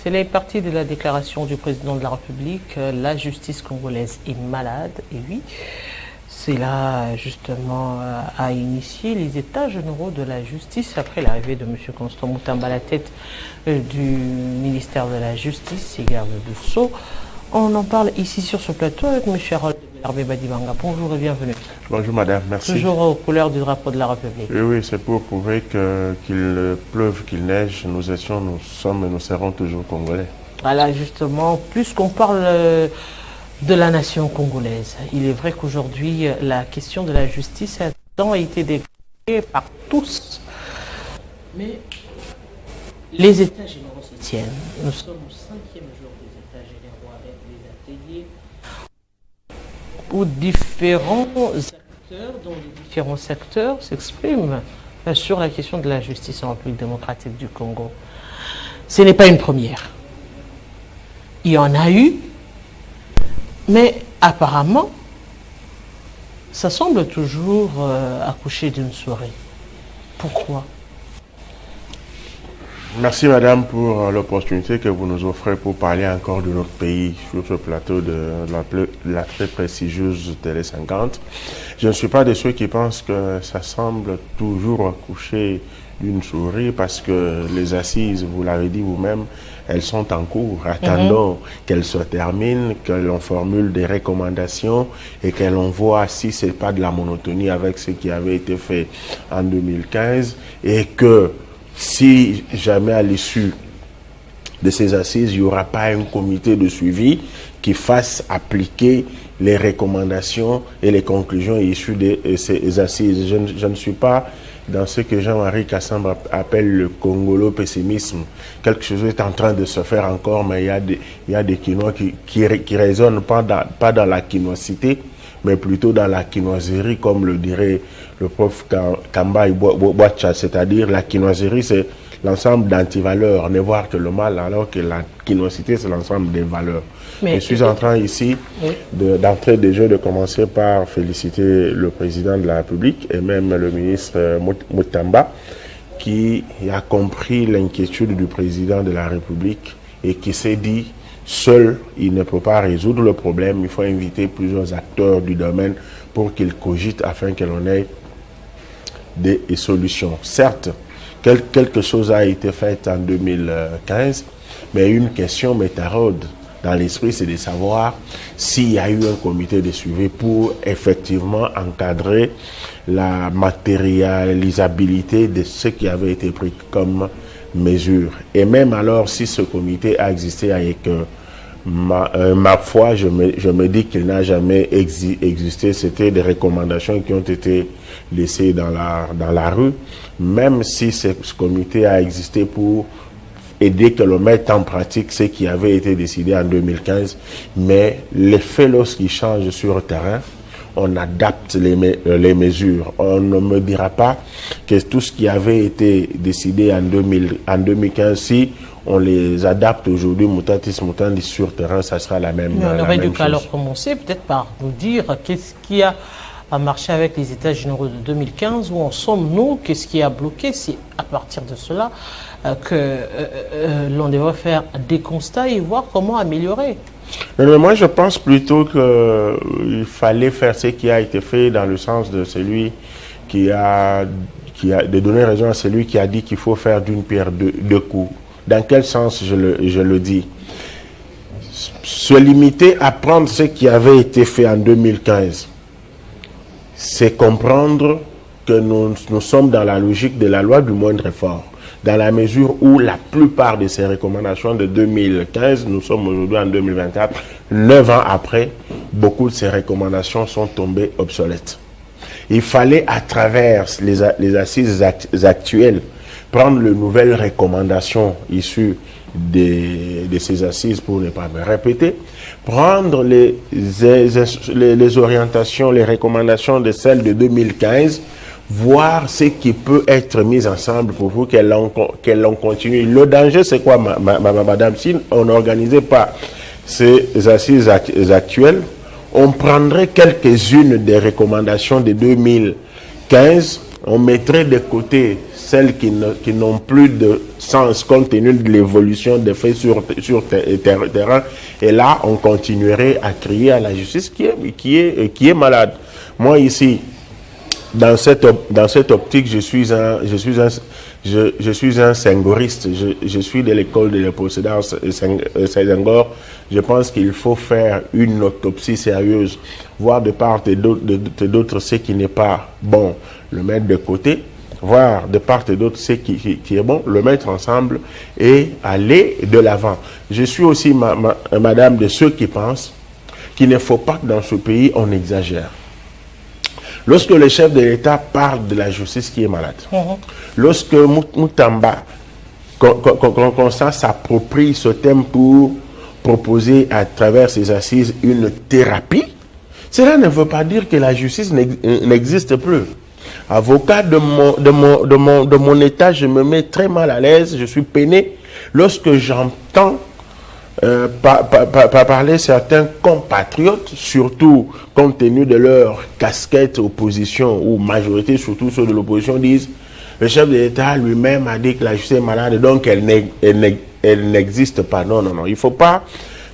C'est les parties de la déclaration du président de la République. La justice congolaise est malade, et oui, c'est là justement à initier les états généraux de la justice après l'arrivée de M. Constant Moutamba à la tête du ministère de la Justice et garde de Sceaux. On en parle ici sur ce plateau avec M. Harold Badibanga. Bonjour et bienvenue. Bonjour madame, merci. Toujours aux couleurs du drapeau de la République. Oui, c'est pour prouver qu'il pleuve, qu'il neige, nous sommes et nous serons toujours congolais. Voilà, justement, plus qu'on parle de la nation congolaise, il est vrai qu'aujourd'hui, la question de la justice a été décriée par tous. Mais les États généraux se tiennent. Nous sommes au 5e jour des États généraux avec des ateliers où différents acteurs, dont les différents secteurs s'expriment sur la question de la justice en République démocratique du Congo. Ce n'est pas une première. Il y en a eu, mais apparemment, ça semble toujours accoucher d'une souris. Pourquoi ? Merci madame pour l'opportunité que vous nous offrez pour parler encore de notre pays sur ce plateau de la très prestigieuse Télé 50. Je ne suis pas de ceux qui pensent que ça semble toujours accoucher d'une souris parce que les assises, vous l'avez dit vous-même, elles sont en cours. Attendons qu'elles se terminent, que l'on formule des recommandations et que l'on voit si ce n'est pas de la monotonie avec ce qui avait été fait en 2015 et que si jamais à l'issue de ces assises, il n'y aura pas un comité de suivi qui fasse appliquer les recommandations et les conclusions issues de ces assises. Je ne suis pas dans ce que Jean-Marie Kassamba appelle le congolo-pessimisme. Quelque chose est en train de se faire encore, mais il y a des Quinois qui résonnent pas dans la quinoisité, mais plutôt dans la quinoiserie, comme le dirait le prof Kamba Boacha, c'est-à-dire la quinoiserie, c'est l'ensemble d'antivaleurs, ne voir que le mal, alors que la quinoisité, c'est l'ensemble des valeurs. Mais je suis en train ici, d'entrée des jeux, de commencer par féliciter le président de la République et même le ministre Moutamba, qui a compris l'inquiétude du président de la République et qui s'est dit, seul, il ne peut pas résoudre le problème, il faut inviter plusieurs acteurs du domaine pour qu'ils cogitent afin que l'on ait des solutions. Certes, quelque chose a été fait en 2015, mais une question me taraude dans l'esprit, c'est de savoir s'il y a eu un comité de suivi pour effectivement encadrer la matérialisabilité de ce qui avait été pris comme mesure. Et même alors, si ce comité a existé avec ma foi, je me dis qu'il n'a jamais existé. C'était des recommandations qui ont été laissées dans la rue, même si ce comité a existé pour aider que l'on mette en pratique ce qui avait été décidé en 2015. Mais les faits, lorsqu'ils changent sur le terrain, on adapte les mesures. On ne me dira pas que tout ce qui avait été décidé en 2015, si on les adapte aujourd'hui, mutatis mutandis sur terrain, ça sera la même chose. Mais on aurait dû alors commencer peut-être par nous dire qu'est-ce qui a marché avec les États généraux de 2015, où en sommes-nous, qu'est-ce qui a bloqué, c'est à partir de cela que l'on devrait faire des constats et voir comment améliorer. Mais moi, je pense plutôt qu'il fallait faire ce qui a été fait dans le sens de celui qui a de donner raison à celui qui a dit qu'il faut faire d'une pierre deux coups. Dans quel sens je le dis? Se limiter à prendre ce qui avait été fait en 2015, c'est comprendre que nous sommes dans la logique de la loi du moindre effort. Dans la mesure où la plupart de ces recommandations de 2015, nous sommes aujourd'hui en 2024, 9 ans après, beaucoup de ces recommandations sont tombées obsolètes. Il fallait, à travers les assises actuelles, prendre les nouvelles recommandations issues de ces assises, pour ne pas me répéter, prendre les orientations, les recommandations de celles de 2015, voir ce qui peut être mis ensemble pour vous qu'elle en continue. Le danger, c'est quoi, madame? Si on n'organisait pas ces assises actuelles, on prendrait quelques-unes des recommandations de 2015, on mettrait de côté celles qui n'ont plus de sens compte tenu de l'évolution des faits sur terrain. Et là, on continuerait à crier à la justice qui est malade. Moi, ici, dans cette optique, je suis un senghoriste. Je suis de l'école de l'opposant Senghor. Je pense qu'il faut faire une autopsie sérieuse, voir de part et d'autre ce qui n'est pas bon, le mettre de côté, voir de part et d'autre ce qui est bon, le mettre ensemble et aller de l'avant. Je suis aussi, madame, de ceux qui pensent qu'il ne faut pas que dans ce pays, on exagère. Lorsque le chef de l'État parle de la justice qui est malade, lorsque Moutamba Constant s'approprie ce thème pour proposer à travers ses assises une thérapie, cela ne veut pas dire que la justice n'existe plus. Avocat de mon État, je me mets très mal à l'aise, je suis peiné lorsque j'entends parler certains compatriotes, surtout compte tenu de leur casquette opposition ou majorité, surtout ceux de l'opposition, disent le chef de l'État lui-même a dit que la justice est malade, donc elle n'existe pas. Non, non, non. Il ne faut pas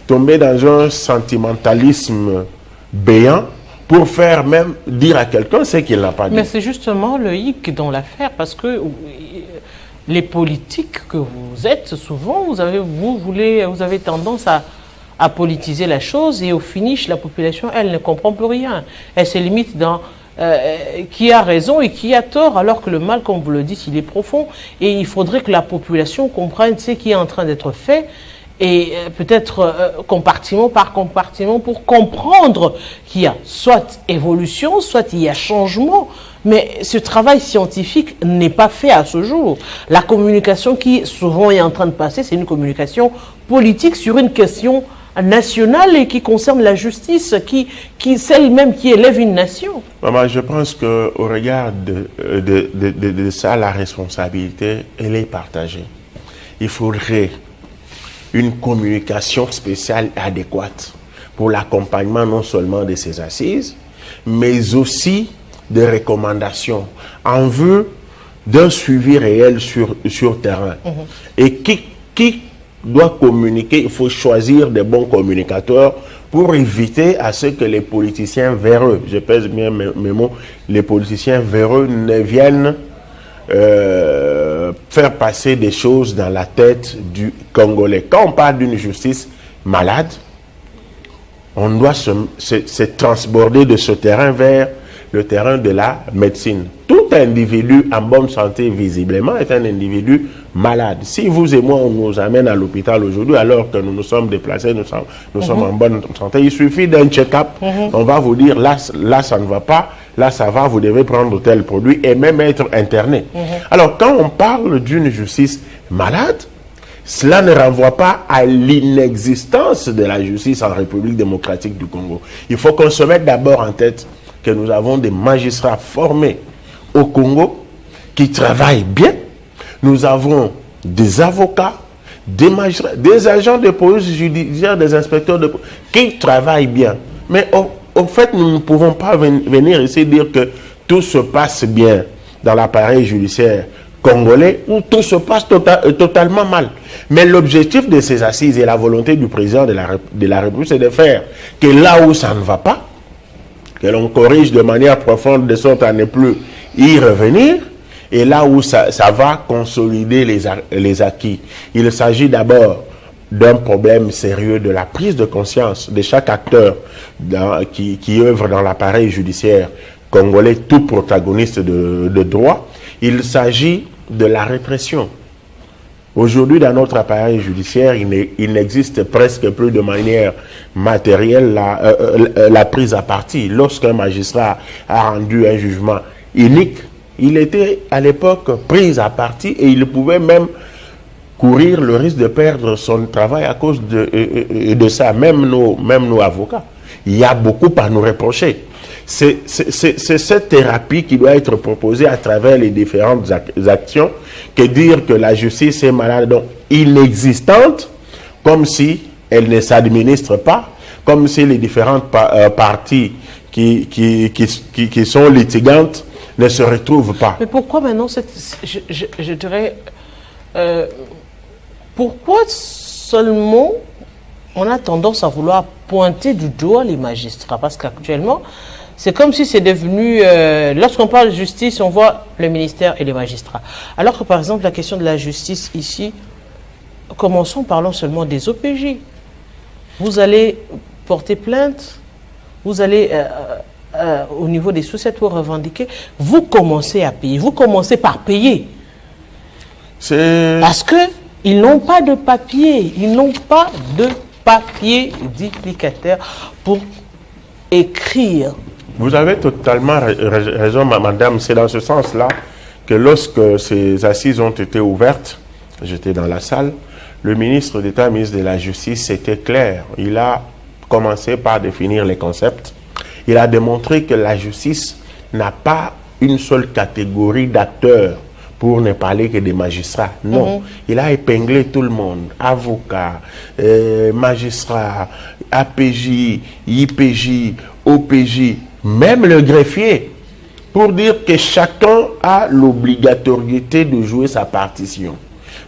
tomber dans un sentimentalisme béant pour faire même dire à quelqu'un ce qu'il n'a pas dit. Mais c'est justement le hic dans l'affaire, parce que les politiques que vous êtes, souvent, vous avez tendance à politiser la chose, et au finish, la population, elle ne comprend plus rien. Elle se limite dans qui a raison et qui a tort, alors que le mal, comme vous le dites, il est profond. Et il faudrait que la population comprenne ce qui est en train d'être fait, et peut-être compartiment par compartiment, pour comprendre qu'il y a soit évolution, soit il y a changement. Mais ce travail scientifique n'est pas fait à ce jour. La communication qui souvent est en train de passer, c'est une communication politique sur une question nationale et qui concerne la justice, celle même qui élève une nation. Maman, je pense qu'au regard de ça, la responsabilité, elle est partagée. Il faudrait une communication spéciale adéquate pour l'accompagnement non seulement de ces assises, mais aussi des recommandations en vue d'un suivi réel sur terrain. Et qui doit communiquer, il faut choisir des bons communicateurs pour éviter à ce que les politiciens véreux, je pèse bien mes mots, les politiciens véreux ne viennent faire passer des choses dans la tête du Congolais. Quand on parle d'une justice malade, on doit se transborder de ce terrain vers le terrain de la médecine. Tout individu en bonne santé, visiblement, est un individu malade. Si vous et moi, on nous amène à l'hôpital aujourd'hui, alors que nous nous sommes déplacés, nous sommes en bonne santé, il suffit d'un check-up. On va vous dire, là, ça ne va pas, là, ça va, vous devez prendre tel produit et même être interné. Alors, quand on parle d'une justice malade, cela ne renvoie pas à l'inexistence de la justice en République démocratique du Congo. Il faut qu'on se mette d'abord en tête que nous avons des magistrats formés au Congo qui travaillent bien. Nous avons des avocats, des magistrats, des agents de police judiciaire, des inspecteurs de police qui travaillent bien. Mais au fait, nous ne pouvons pas venir ici dire que tout se passe bien dans l'appareil judiciaire congolais où tout se passe totalement mal. Mais l'objectif de ces assises et la volonté du président de la République, c'est de faire que là où ça ne va pas, que l'on corrige de manière profonde de sorte à ne plus y revenir, et là où ça va consolider les acquis. Il s'agit d'abord d'un problème sérieux de la prise de conscience de chaque acteur qui œuvre dans l'appareil judiciaire congolais, tout protagoniste de droit. Il s'agit de la répression. Aujourd'hui, dans notre appareil judiciaire, il n'existe presque plus de manière matérielle la prise à partie. Lorsqu'un magistrat a rendu un jugement unique, il était à l'époque pris à partie et il pouvait même courir le risque de perdre son travail à cause de ça, même nos avocats. Il y a beaucoup à nous reprocher. C'est cette thérapie qui doit être proposée à travers les différentes actions que dire que la justice est malade, donc inexistante, comme si elle ne s'administre pas, comme si les différentes parties qui sont litigantes ne se retrouvent pas. Mais pourquoi maintenant, je dirais, pourquoi seulement on a tendance à vouloir pointer du doigt les magistrats? Parce qu'actuellement, c'est comme si c'est devenu, lorsqu'on parle de justice, on voit le ministère et les magistrats. Alors que par exemple, la question de la justice ici, parlons seulement des OPJ. Vous allez porter plainte, vous allez au niveau des sous-secteurs pour revendiquer, vous commencez à payer, vous commencez par payer. Parce qu'ils n'ont pas de papier, duplicateur pour écrire. Vous avez totalement raison, madame. C'est dans ce sens-là que lorsque ces assises ont été ouvertes, j'étais dans la salle, le ministre d'État, ministre de la Justice, c'était clair. Il a commencé par définir les concepts. Il a démontré que la justice n'a pas une seule catégorie d'acteurs, pour ne parler que des magistrats. Non, il a épinglé tout le monde, avocats, magistrats, APJ, IPJ, OPJ, même le greffier, pour dire que chacun a l'obligatoriété de jouer sa partition.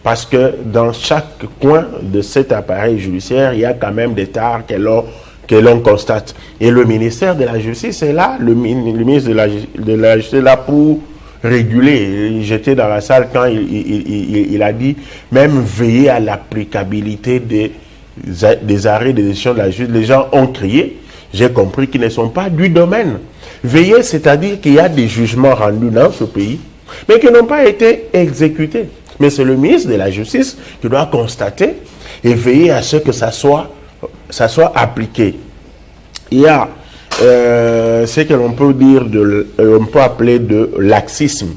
Parce que dans chaque coin de cet appareil judiciaire, il y a quand même des tares que l'on constate. Et le ministère de la Justice est là, le ministre de la Justice est là pour réguler. J'étais dans la salle quand il a dit même veiller à l'applicabilité des arrêts de décision de la justice. Les gens ont crié, j'ai compris qu'ils ne sont pas du domaine. Veiller, c'est-à-dire qu'il y a des jugements rendus dans ce pays, mais qui n'ont pas été exécutés. Mais c'est le ministre de la Justice qui doit constater et veiller à ce que ça soit appliqué. Il y a ce que l'on peut dire, on peut appeler de laxisme.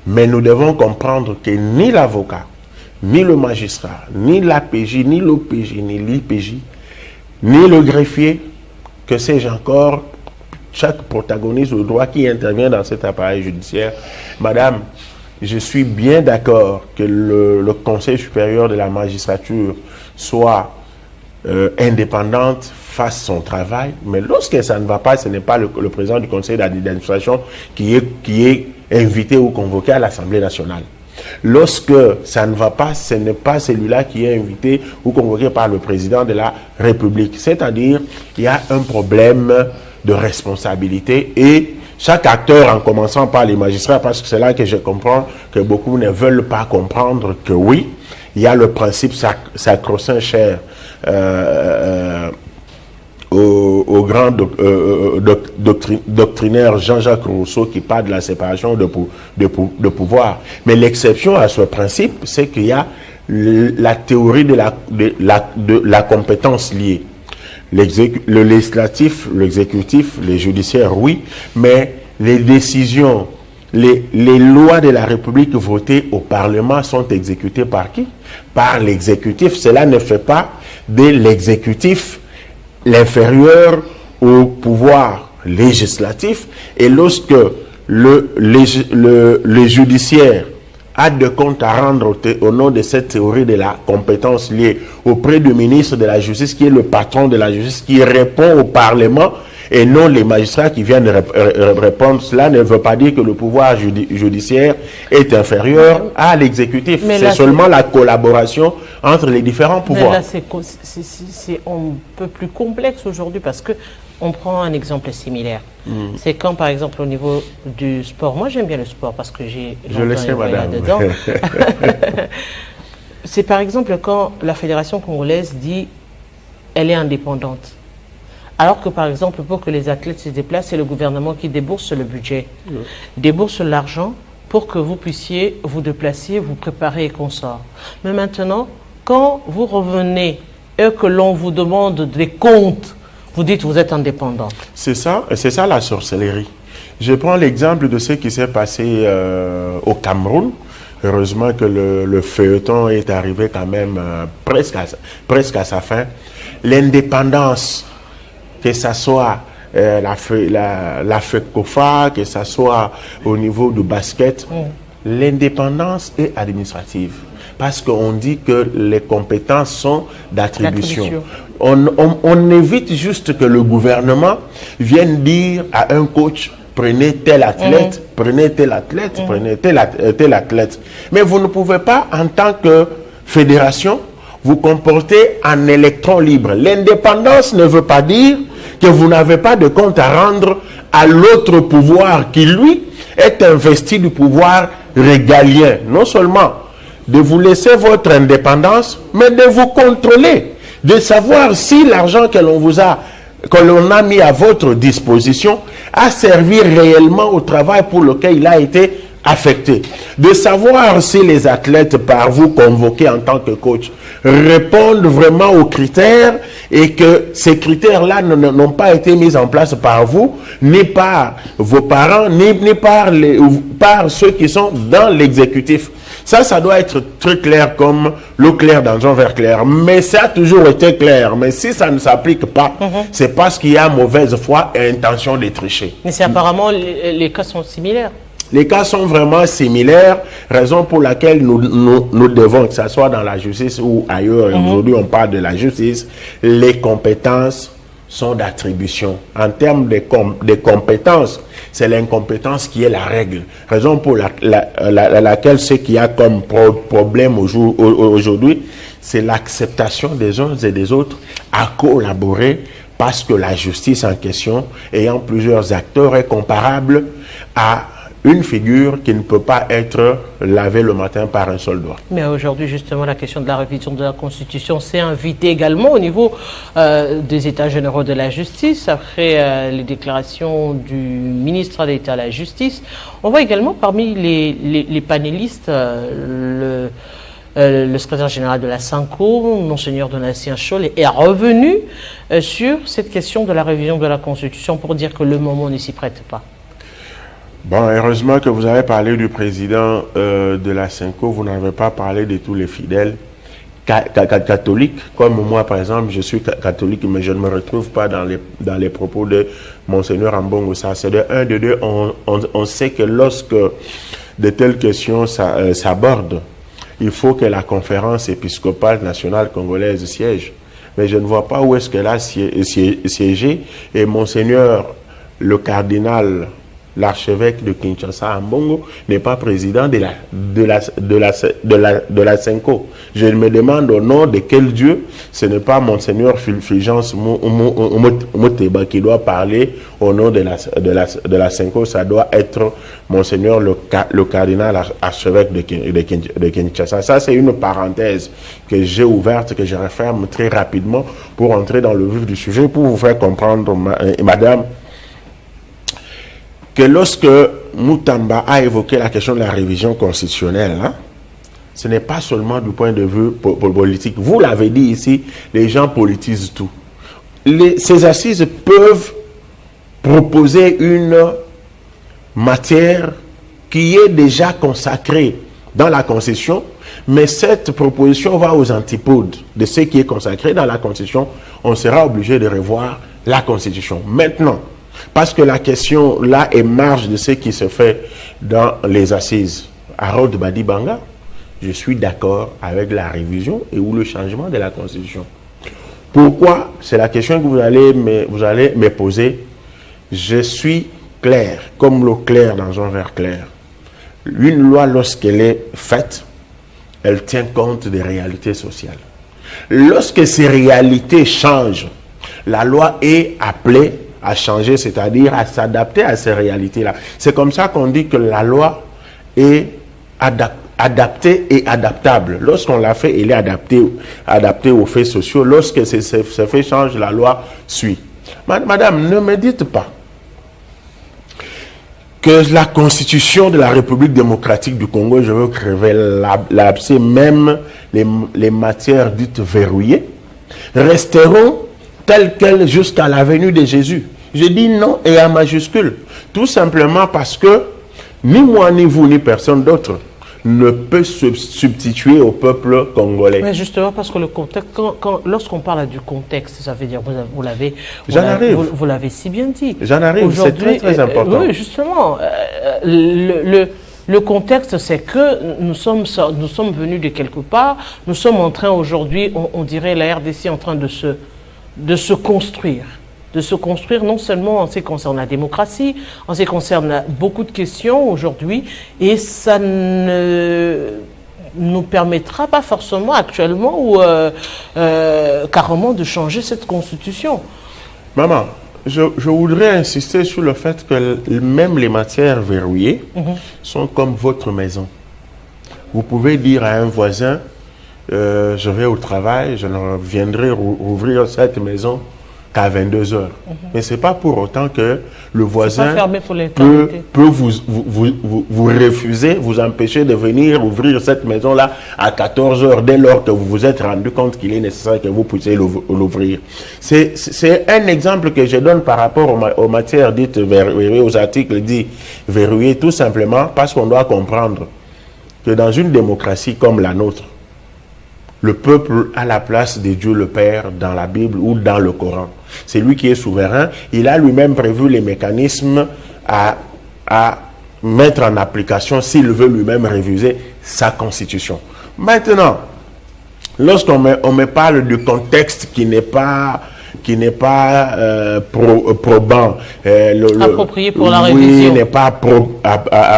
Mais nous devons comprendre que ni l'avocat, ni le magistrat, ni l'APJ, ni l'OPJ, ni l'IPJ, ni le greffier, que sais-je encore, chaque protagoniste au droit qui intervient dans cet appareil judiciaire, madame, je suis bien d'accord que le Conseil supérieur de la magistrature soit indépendante, fasse son travail, mais lorsque ça ne va pas, ce n'est pas le président du conseil d'administration qui est invité ou convoqué à l'Assemblée nationale. Lorsque ça ne va pas, ce n'est pas celui-là qui est invité ou convoqué par le président de la République. C'est-à-dire, il y a un problème de responsabilité et chaque acteur, en commençant par les magistrats, parce que c'est là que je comprends que beaucoup ne veulent pas comprendre que oui, il y a le principe sacro-saint cher au grand doctrinaire Jean-Jacques Rousseau qui parle de la séparation de pouvoir. Mais l'exception à ce principe, c'est qu'il y a la théorie de la compétence liée. Le législatif, l'exécutif, les judiciaires, oui, mais les décisions, les lois de la République votées au Parlement sont exécutées par qui? Par l'exécutif. Cela ne fait pas de l'exécutif l'inférieur au pouvoir législatif. Et lorsque le judiciaire a de comptes à rendre au nom de cette théorie de la compétence liée auprès du ministre de la Justice, qui est le patron de la justice, qui répond au Parlement, et non les magistrats qui viennent répondre. Cela ne veut pas dire que le pouvoir judiciaire est inférieur à l'exécutif. C'est seulement la collaboration entre les différents pouvoirs. Mais là, c'est un peu plus complexe aujourd'hui parce que on prend un exemple similaire. C'est quand, par exemple, au niveau du sport, moi j'aime bien le sport parce que je le sais, madame. Dedans. C'est par exemple quand la Fédération congolaise dit elle est indépendante. Alors que, par exemple, pour que les athlètes se déplacent, c'est le gouvernement qui débourse le budget, débourse l'argent pour que vous puissiez vous déplacer, vous préparer et consorts. Mais maintenant, quand vous revenez et que l'on vous demande des comptes, vous dites que vous êtes indépendant. C'est ça la sorcellerie. Je prends l'exemple de ce qui s'est passé au Cameroun. Heureusement que le feuilleton est arrivé quand même presque à sa fin. L'indépendance, que ce soit la FECOFA, que ce soit au niveau du basket, l'indépendance est administrative. Parce qu'on dit que les compétences sont d'attribution. On évite juste que le gouvernement vienne dire à un coach, prenez tel athlète, prenez tel athlète, prenez tel athlète. Mais vous ne pouvez pas, en tant que fédération, vous comporter en électron libre. L'indépendance ne veut pas dire que vous n'avez pas de compte à rendre à l'autre pouvoir qui, lui, est investi du pouvoir régalien. Non seulement de vous laisser votre indépendance, mais de vous contrôler, de savoir si l'argent que l'on a mis à votre disposition a servi réellement au travail pour lequel il a été affecté. De savoir si les athlètes par vous convoqués en tant que coach répondent vraiment aux critères et que ces critères-là n'ont pas été mis en place par vous, ni par vos parents, ni par ceux qui sont dans l'exécutif. Ça doit être très clair comme l'eau claire dans un verre clair. Mais ça a toujours été clair. Mais si ça ne s'applique pas, c'est parce qu'il y a mauvaise foi et intention de tricher. Mais c'est apparemment, les cas sont similaires. Les cas sont vraiment similaires, raison pour laquelle nous devons, que ce soit dans la justice ou ailleurs, aujourd'hui on parle de la justice, les compétences sont d'attribution. En termes de compétences, c'est l'incompétence qui est la règle. Raison pour laquelle ce qu'il y a comme problème aujourd'hui, c'est l'acceptation des uns et des autres à collaborer, parce que la justice en question, ayant plusieurs acteurs, est comparable à une figure qui ne peut pas être lavée le matin par un seul doigt. Mais aujourd'hui, justement, la question de la révision de la Constitution s'est invitée également au niveau des États généraux de la justice, après les déclarations du ministre d'État à la justice. On voit également parmi les panélistes le secrétaire général de la SENCO, Monseigneur Donatien Scholl, est revenu sur cette question de la révision de la Constitution pour dire que le moment ne s'y prête pas. Bon, heureusement que vous avez parlé du président de la SENCO, vous n'avez pas parlé de tous les fidèles catholiques. Comme moi, par exemple, je suis catholique, mais je ne me retrouve pas dans les propos de Monseigneur Ambongo. Ça, c'est de un, de deux. On sait que lorsque de telles questions s'abordent, il faut que la conférence épiscopale nationale congolaise siège. Mais je ne vois pas où est-ce qu'elle a siégé. Et Monseigneur, le cardinal, l'archevêque de Kinshasa, Ambongo, n'est pas président de la SENCO. Je me demande au nom de quel Dieu ce n'est pas Monseigneur Fulgence Moteba qui doit parler au nom de la SENCO. Ça doit être Monseigneur le cardinal archevêque de Kinshasa. Ça, c'est une parenthèse que j'ai ouverte, que je referme très rapidement pour entrer dans le vif du sujet, pour vous faire comprendre, madame, que lorsque Moutamba a évoqué la question de la révision constitutionnelle, ce n'est pas seulement du point de vue politique. Vous l'avez dit ici, les gens politisent tout. Ces assises peuvent proposer une matière qui est déjà consacrée dans la Constitution, mais cette proposition va aux antipodes de ce qui est consacré dans la Constitution. On sera obligé de revoir la Constitution. Maintenant, parce que la question là émerge de ce qui se fait dans les assises à Rod Badibanga, je suis d'accord avec la révision et ou le changement de la Constitution. Pourquoi? C'est la question que vous allez me poser. Je suis clair, comme l'eau claire dans un verre clair. Une loi, lorsqu'elle est faite, elle tient compte des réalités sociales. Lorsque ces réalités changent, la loi est appelée à changer, c'est-à-dire à s'adapter à ces réalités-là. C'est comme ça qu'on dit que la loi est adaptée et adaptable. Lorsqu'on l'a fait, elle est adaptée aux faits sociaux. Lorsque ces faits changent, la loi suit. Madame, ne me dites pas que la Constitution de la République démocratique du Congo, je veux crever l'abcès, même les matières dites verrouillées, resteront telles quelles jusqu'à la venue de Jésus. Je dis non et en majuscule. Tout simplement parce que ni moi, ni vous, ni personne d'autre ne peut se substituer au peuple congolais. Mais justement parce que le contexte, lorsqu'on parle du contexte, ça veut dire, vous l'avez si bien dit. J'en arrive, c'est très très important. Oui, justement, le contexte, c'est que nous sommes venus de quelque part, nous sommes en train aujourd'hui, on dirait la RDC en train de se construire. de se construire non seulement en ce qui concerne la démocratie, en ce qui concerne beaucoup de questions aujourd'hui, et ça ne nous permettra pas forcément actuellement ou carrément de changer cette constitution. Maman, je voudrais insister sur le fait que même les matières verrouillées sont comme votre maison. Vous pouvez dire à un voisin, je vais au travail, je ne viendrai rouvrir cette maison qu'à 22 heures. Mais ce n'est pas pour autant que le voisin peut vous refuser, vous empêcher de venir ouvrir cette maison-là à 14 heures dès lors que vous vous êtes rendu compte qu'il est nécessaire que vous puissiez l'ouvrir. C'est un exemple que je donne par rapport aux matières dites verrouillées, aux articles dits verrouillés, tout simplement parce qu'on doit comprendre que dans une démocratie comme la nôtre, le peuple a la place de Dieu le Père dans la Bible ou dans le Coran. C'est lui qui est souverain. Il a lui-même prévu les mécanismes à mettre en application s'il veut lui-même réviser sa constitution. Maintenant, lorsqu'on me parle du contexte qui n'est pas probant, approprié pour la révision. Oui, n'est pas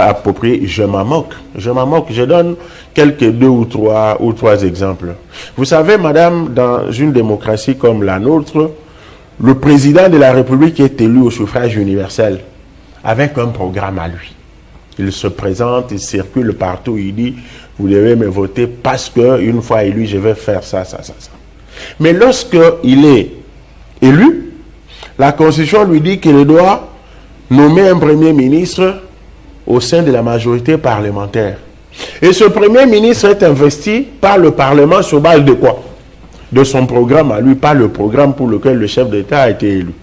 approprié, je m'en moque. Je donne deux ou trois exemples. Vous savez, madame, dans une démocratie comme la nôtre, le président de la République est élu au suffrage universel avec un programme à lui. Il se présente, il circule partout, il dit, vous devez me voter parce que une fois élu, je vais faire ça. Mais lorsqu'il est élu, la Constitution lui dit qu'il doit nommer un Premier ministre au sein de la majorité parlementaire. Et ce Premier ministre est investi par le Parlement sur base de quoi? De son programme à lui, pas le programme pour lequel le chef d'État a été élu.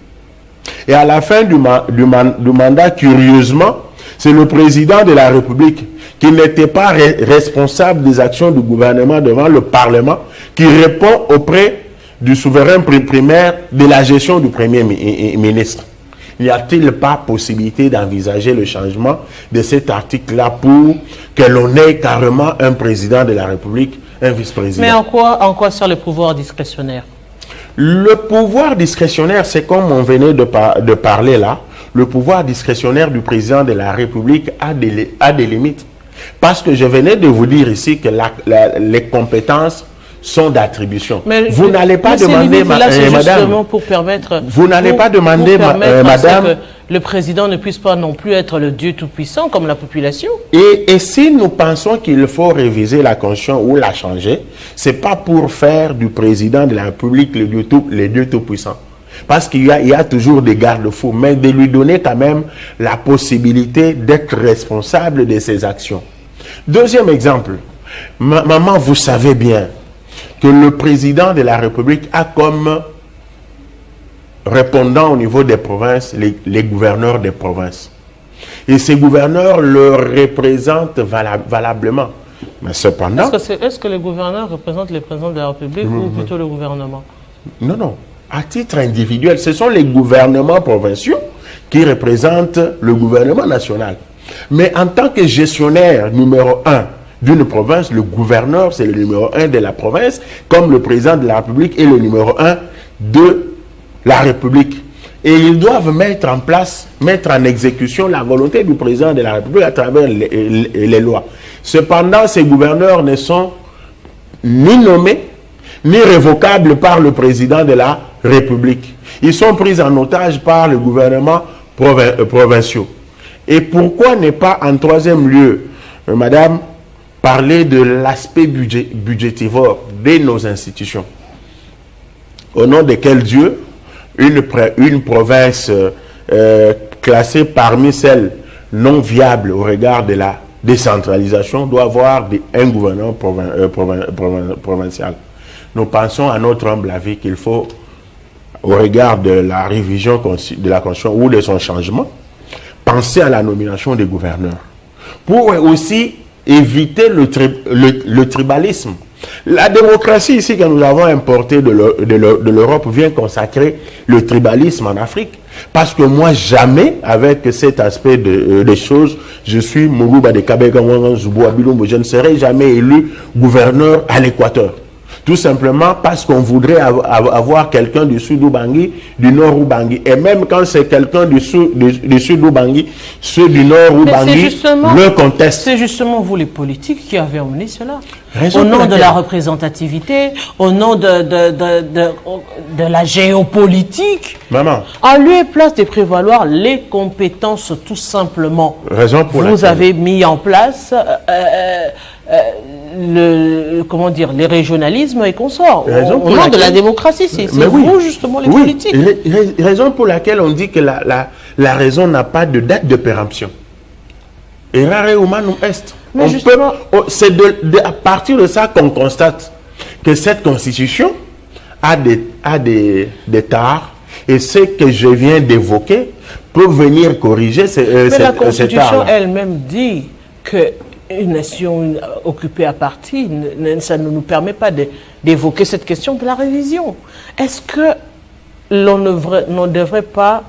Et à la fin du mandat, curieusement, c'est le président de la République qui n'était pas responsable des actions du gouvernement devant le Parlement, qui répond auprès du souverain primaire de la gestion du Premier ministre. N'y a-t-il pas possibilité d'envisager le changement de cet article-là pour que l'on ait carrément un président de la République, un vice-président? Mais en quoi sert le pouvoir discrétionnaire? Le pouvoir discrétionnaire, c'est comme on venait de parler là, le pouvoir discrétionnaire du président de la République a des limites. Parce que je venais de vous dire ici que les compétences sont d'attribution. Vous n'allez pas demander, madame, pour permettre, vous n'allez pas demander, madame, que le président ne puisse pas non plus être le Dieu tout-puissant comme la population. Et si nous pensons qu'il faut réviser la Constitution ou la changer, c'est pas pour faire du président de la République le Dieu tout-puissant. Parce qu'il y a toujours des garde-fous, mais de lui donner quand même la possibilité d'être responsable de ses actions. Deuxième exemple, maman, vous savez bien que le président de la République a comme répondant au niveau des provinces les gouverneurs des provinces. Et ces gouverneurs le représentent valablement. Mais cependant... Est-ce que les gouverneurs représentent les présidents de la République ou plutôt le gouvernement? Non. À titre individuel, ce sont les gouvernements provinciaux qui représentent le gouvernement national. Mais en tant que gestionnaire numéro 1 d'une province, le gouverneur, c'est le numéro 1 de la province, comme le président de la République est le numéro 1 de la République. Et ils doivent mettre en exécution la volonté du président de la République à travers les lois. Cependant, ces gouverneurs ne sont ni nommés, ni révocables par le président de la République. Ils sont pris en otage par le gouvernement provinciaux. Et pourquoi ne pas, en troisième lieu, madame, parler de l'aspect budgétivore de nos institutions? Au nom de quel Dieu une province classée parmi celles non viables au regard de la décentralisation doit avoir un gouvernement provincial? Nous pensons à notre humble avis qu'il faut, au regard de la révision de la Constitution ou de son changement, penser à la nomination des gouverneurs pour aussi éviter le tribalisme. La démocratie ici que nous avons importée de l'Europe vient consacrer le tribalisme en Afrique. Parce que moi, jamais, avec cet aspect des choses, je suis Moulouba de Kabeka, je ne serai jamais élu gouverneur à l'Équateur. tout simplement parce qu'on voudrait avoir quelqu'un du sud Ubangi, du nord Ubangi. Et même quand c'est quelqu'un du sud Ubangi, ceux du nord Ubangi le contestent. C'est justement vous les politiques qui avez emmené cela. Au nom de la représentativité, au nom de la géopolitique, Maman, en lieu et place de prévaloir les compétences tout simplement. Raison pour vous avez mis en place comment dire, les régionalismes et consorts. Au nom de la démocratie, c'est vous justement les politiques. Raison pour laquelle on dit que la raison n'a pas de date de péremption. Errare humanum est. C'est à partir de ça qu'on constate que cette constitution a des tares, et ce que je viens d'évoquer peut venir corriger mais la constitution elle-même dit que une nation occupée à partie, ça ne nous permet pas d'évoquer cette question de la révision. Est-ce que l'on ne devrait pas,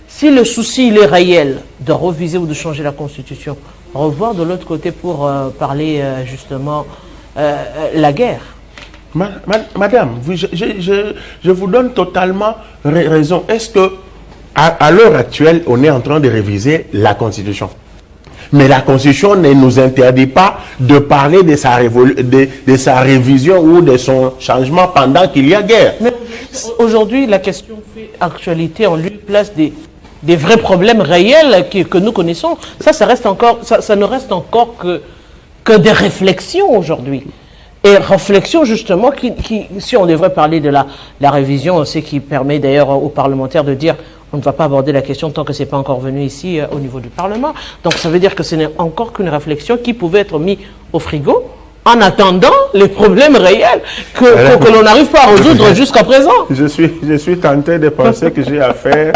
si le souci il est réel de reviser ou de changer la constitution, revoir de l'autre côté pour parler justement la guerre? Madame, je vous donne totalement raison. Est-ce que à l'heure actuelle, on est en train de réviser la constitution? Mais la Constitution ne nous interdit pas de parler de sa révision ou de son changement pendant qu'il y a guerre. Mais aujourd'hui, la question fait actualité en lieu et place des vrais problèmes réels que nous connaissons. Ça ne reste encore que des réflexions aujourd'hui. Et réflexions justement si on devrait parler de la révision, c'est qui permet d'ailleurs aux parlementaires de dire on ne va pas aborder la question tant que ce n'est pas encore venu ici au niveau du Parlement. Donc ça veut dire que ce n'est encore qu'une réflexion qui pouvait être mise au frigo en attendant les problèmes réels que l'on n'arrive pas à résoudre jusqu'à présent. Je suis tenté de penser que j'ai affaire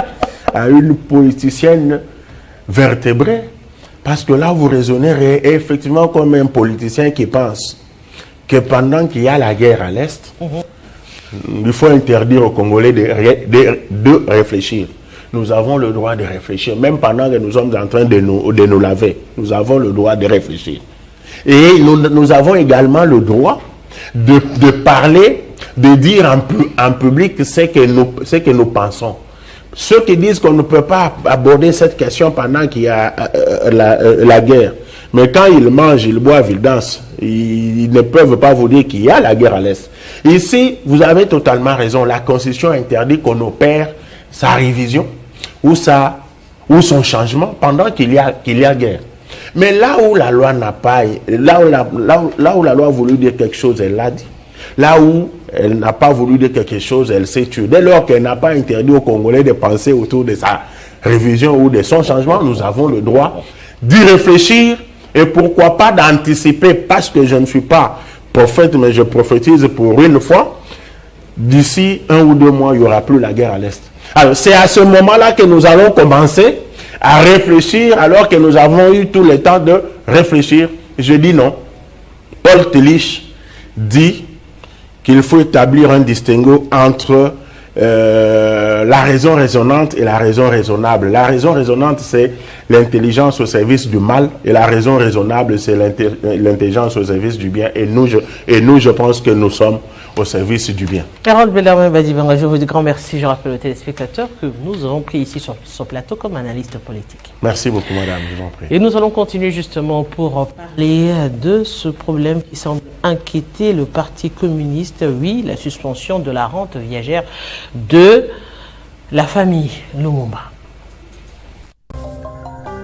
à une politicienne vertébrée, parce que là vous raisonnez effectivement comme un politicien qui pense que pendant qu'il y a la guerre à l'Est, il faut interdire aux Congolais de réfléchir. Nous avons le droit de réfléchir, même pendant que nous sommes en train de nous laver. Nous avons le droit de réfléchir. Et nous avons également le droit de parler, de dire en public ce que nous pensons. Ceux qui disent qu'on ne peut pas aborder cette question pendant qu'il y a la guerre, mais quand ils mangent, ils boivent, ils dansent, ils ne peuvent pas vous dire qu'il y a la guerre à l'Est. Ici, vous avez totalement raison. La Constitution interdit qu'on opère sa révision ou son changement pendant qu'il y a guerre. Mais là où la loi n'a pas, là où la loi a voulu dire quelque chose, elle l'a dit. Là où elle n'a pas voulu dire quelque chose, elle s'est tuée. Dès lors qu'elle n'a pas interdit aux Congolais de penser autour de sa révision ou de son changement, nous avons le droit d'y réfléchir et pourquoi pas d'anticiper, parce que je ne suis pas prophète, mais je prophétise pour une fois, d'ici 1 ou 2 mois, il n'y aura plus la guerre à l'Est. Alors, c'est à ce moment-là que nous allons commencer à réfléchir, alors que nous avons eu tout le temps de réfléchir. Je dis non. Paul Tillich dit qu'il faut établir un distinguo entre la raison raisonnante et la raison raisonnable. La raison raisonnante, c'est l'intelligence au service du mal, et la raison raisonnable, c'est l'intelligence au service du bien. Et nous, je pense que nous sommes au service du bien. Harold Bellarmé Badibanga, je vous dis grand merci. Je rappelle aux téléspectateurs que nous avons pris ici sur ce plateau comme analyste politique. Merci beaucoup, madame, je vous en prie. Et nous allons continuer justement pour parler de ce problème qui semble inquiéter le Parti communiste. Oui, la suspension de la rente viagère de la famille Lumumba.